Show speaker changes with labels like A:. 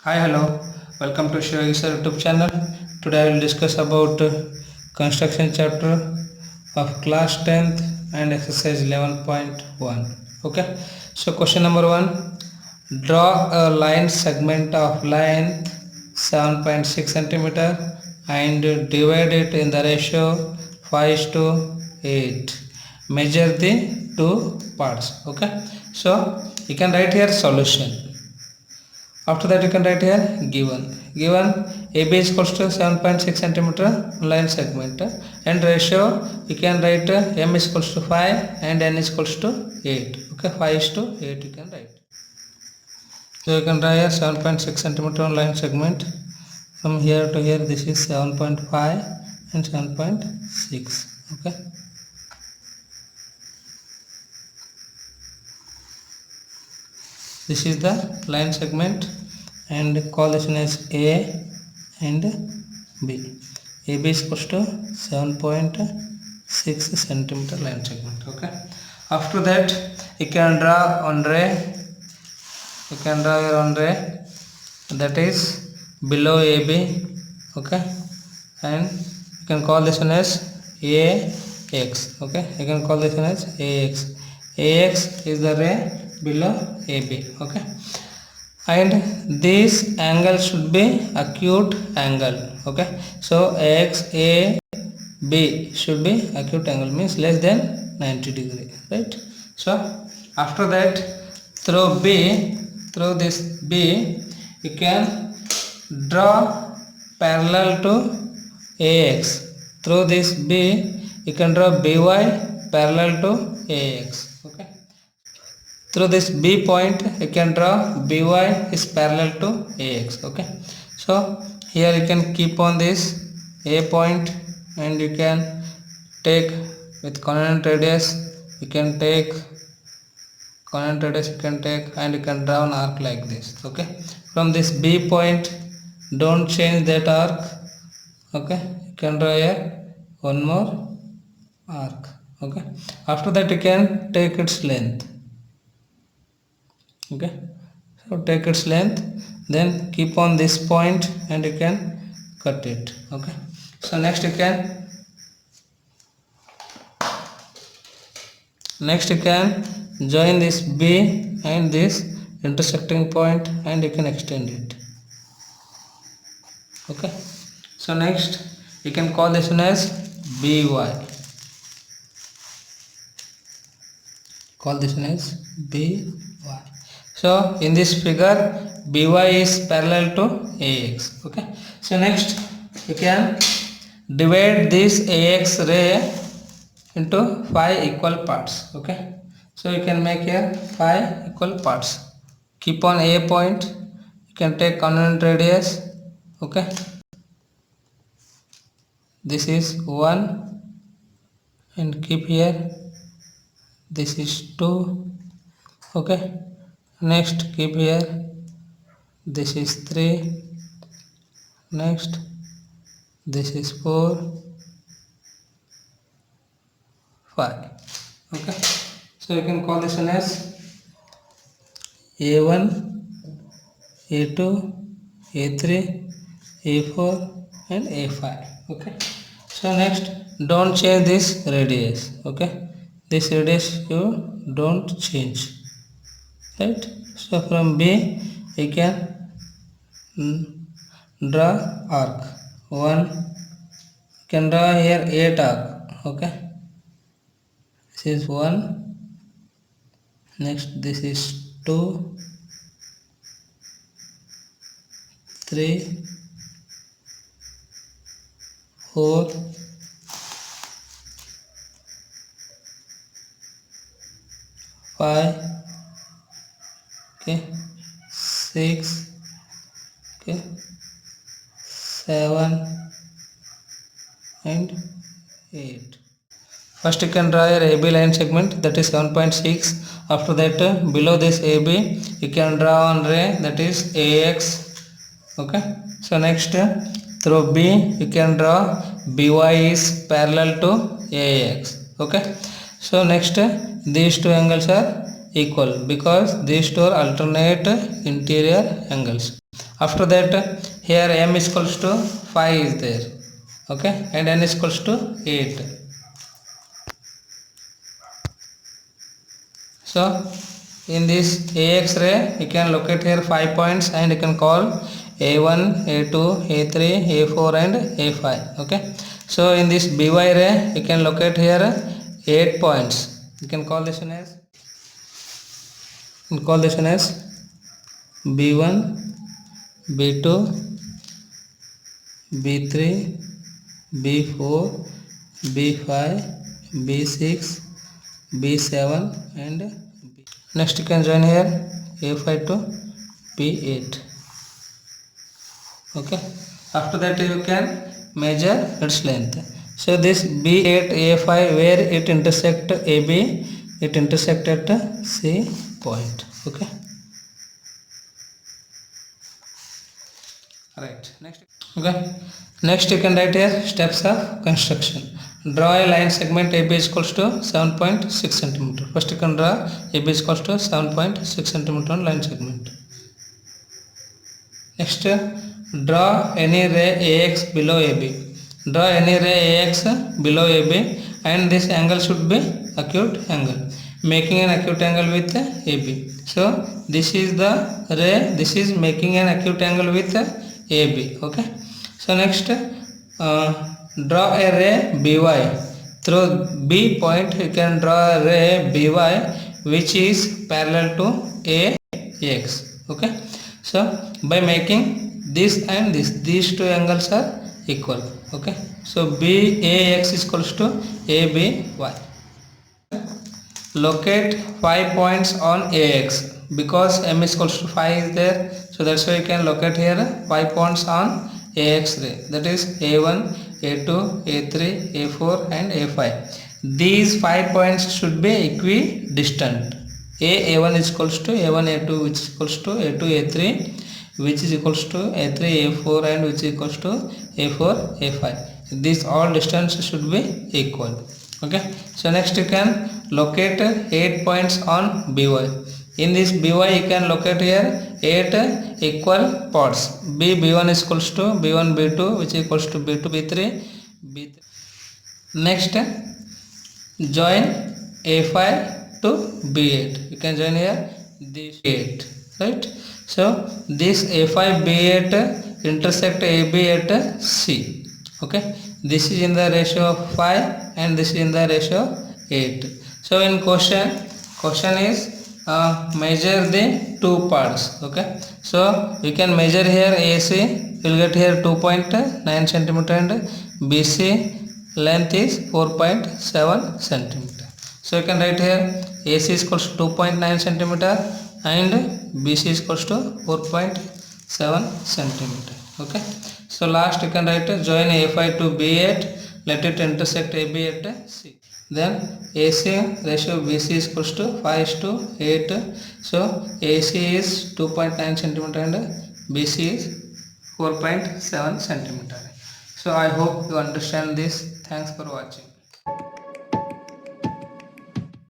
A: Hi, hello. Welcome to Shivagi Sir YouTube channel. Today I will discuss about construction chapter of class 10th and exercise 11.1. Okay. So question number 1. Draw a line segment of length 7.6 centimeter and divide it in the ratio 5:8. Measure the two parts. Okay. So you can write here solution. After that you can write here given AB is equals to 7.6 centimeter line segment and ratio you can write M is equals to 5 and N is equals to 8. Okay, 5:8 you can write. So you can draw here 7.6 centimeter line segment from here to here. This is 7.5 and 7.6. Okay. This is the line segment and call this one as A and B. AB is equals to 7.6 centimeter line segment. Okay. After that you can draw on ray. You can draw your on ray that is below AB. Okay. And you can call this one as AX. Okay. You can call this one as AX. AX is the ray below AB. Okay. And this angle should be acute angle. Okay. So AXAB should be acute angle, means less than 90 degree, right? So after that through this B you can draw parallel to AX. Through this B you can draw BY parallel to AX. Okay. Through this B point you can draw BY is parallel to AX. Okay. So here you can keep on this A point and you can take with coordinate radius. You can take coordinate radius. You can take and you can draw an arc like this. Okay. From this B point, don't change that arc. Okay. You can draw here one more arc. Okay. After that you can take its length. Okay, so take its length, then keep on this point and you can cut it. Okay, so next you can join this B and this intersecting point and you can extend it. Okay, so next you can call this one as BY. Call this one as BY. So in this figure BY is parallel to AX. Okay. So next you can divide this AX ray into 5 equal parts. Okay. So you can make here 5 equal parts. Keep on A point. You can take coordinate radius. Okay. This is 1 and keep here. This is 2. Okay. Next keep here, this is 3. Next this is 4, 5. Okay, so you can call this one as A1, A2, A3, A4 and A5. Okay, so next don't change this radius. Okay, this radius you don't change, right? So from B you can draw arc 1. You can draw here 8 arc. Okay, this is 1. Next this is 2, 3, 4, 5. Okay, 6. Okay, 7 and 8. First you can draw your AB line segment, that is 7.6. After that below this AB you can draw on ray, that is AX. Okay, so next through B you can draw BY is parallel to AX. Okay, so next these two angles are equal because these two are alternate interior angles. After that, here m is equals to 5 is there, okay, and n is equals to 8. So in this AX ray you can locate here 5 points and you can call A1, A2, A3, A4 and A5. Okay, so in this BY ray you can locate here 8 points. You can call this one as B1, B2, B3, B4, B5, B6, B7 and B. Next you can join here A5 to B8. Okay, after that you can measure its length. So this B8 A5 where it intersect AB, it intersect at C point. Okay, right. Next you can write here steps of construction. Draw a line segment AB is equals to 7.6 cm. First you can draw AB is equals to 7.6 cm on line segment. Next, draw any ray AX below AB. Draw any ray AX below AB and this angle should be acute angle, making an acute angle with AB. So this is the ray, this is making an acute angle with AB. Okay, so next draw a ray BY. Through B point you can draw a ray BY which is parallel to AX. Okay, so by making this and this, these two angles are equal. Okay, so BAX is equals to ABY. Locate 5 points on AX because M is equals to 5 is there, so that's why you can locate here 5 points on AX ray, that is A1, A2, A3, A4 and A5. These 5 points should be equidistant. A1 is equals to A1, A2 which is equals to A2, A3 which is equals to A3, A4 and which is equals to A4, A5. These all distances should be equal. Okay, so next you can locate 8 points on BY. In this BY you can locate here 8 equal parts. B1 is equals to B1, B2 which is equals to B2, B3, B3. Next, join A5 to B8. You can join here this 8, right? So this A5 B8 intersect AB at C. Okay, this is in the ratio of 5 and this is in the ratio of 8. So in question is measure the two parts. Okay, so you can measure here AC, you will get here 2.9 cm and BC length is 4.7 cm. So you can write here AC is equals to 2.9 cm and BC is equals to 4.7 cm. Okay, so last you can write join A5 to B8, let it intersect AB at C. Then AC ratio BC is equals to 5:8. So AC is 2.9 cm and BC is 4.7 cm. So I hope you understand this. Thanks for watching.